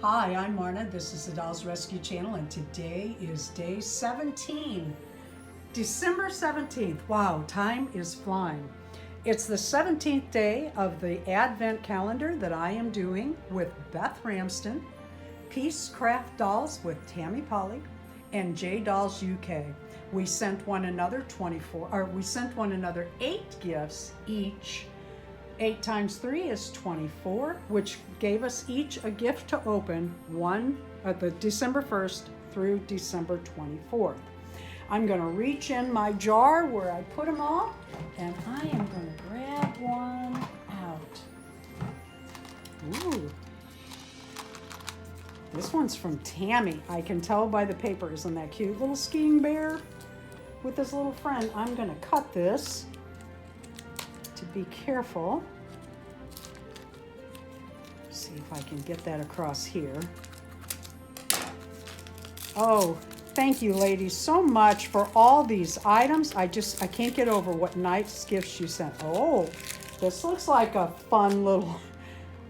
Hi, I'm Marna. This is the Dolls Rescue Channel, and today is day 17. December 17th. Wow, time is flying. It's the 17th day of the Advent calendar that I am doing with Beth Ramsden, Peace Craft Dolls with Tammy Powley, and J Dolls UK. We sent one another 8 gifts each. 8 times 3 is 24, which gave us each a gift to open, one at the December 1st through December 24th. I'm going to reach in my jar where I put them all, and I am going to grab one out. Ooh. This one's from Tammy. I can tell by the paper. Isn't that cute? Little skiing bear with his little friend. I'm going to cut this to be careful. See if I can get that across here. Oh, thank you ladies so much for all these items. I can't get over what nice gifts you sent. Oh, this looks like a fun little,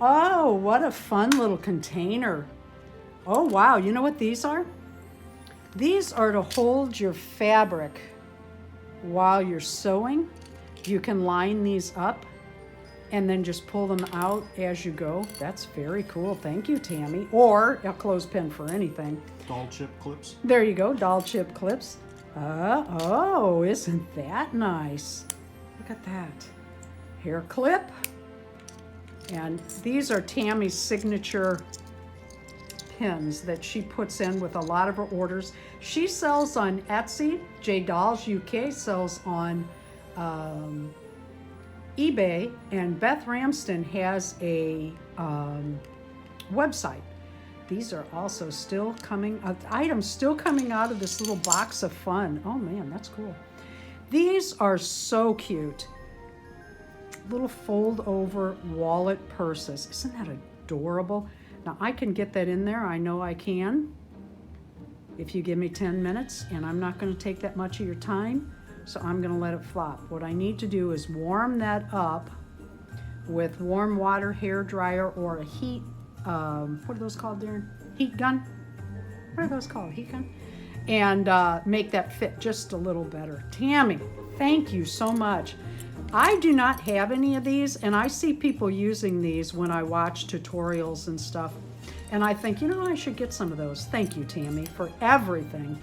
oh, what a fun little container. Oh wow, you know what these are? These are to hold your fabric while you're sewing. You can line these up and then just pull them out as you go. That's very cool. Thank you, Tammy. Or a clothespin for anything. Doll chip clips. There you go, doll chip clips. Oh, isn't that nice? Look at that. Hair clip. And these are Tammy's signature pins that she puts in with a lot of her orders. She sells on Etsy. J Dolls UK sells on eBay, and Beth Ramsden has a website. These are also still coming, items still coming out of this little box of fun. Oh man, that's cool. These are so cute. Little fold over wallet purses. Isn't that adorable? Now I can get that in there. I know I can. If you give me 10 minutes, and I'm not going to take that much of your time, so I'm going to let it flop. What I need to do is warm that up with warm water, hair dryer, or a heat, what are those called, Darren? Heat gun? What are those called? Heat gun? And make that fit just a little better. Tammy, thank you so much. I do not have any of these, and I see people using these when I watch tutorials and stuff. And I think, you know, I should get some of those. Thank you, Tammy, for everything.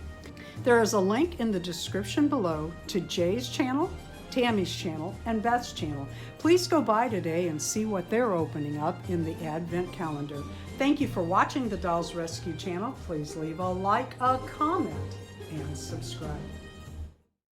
There is a link in the description below to Jay's channel, Tammy's channel, and Beth's channel. Please go by today and see what they're opening up in the Advent calendar. Thank you for watching the Dolls Rescue channel. Please leave a like, a comment, and subscribe.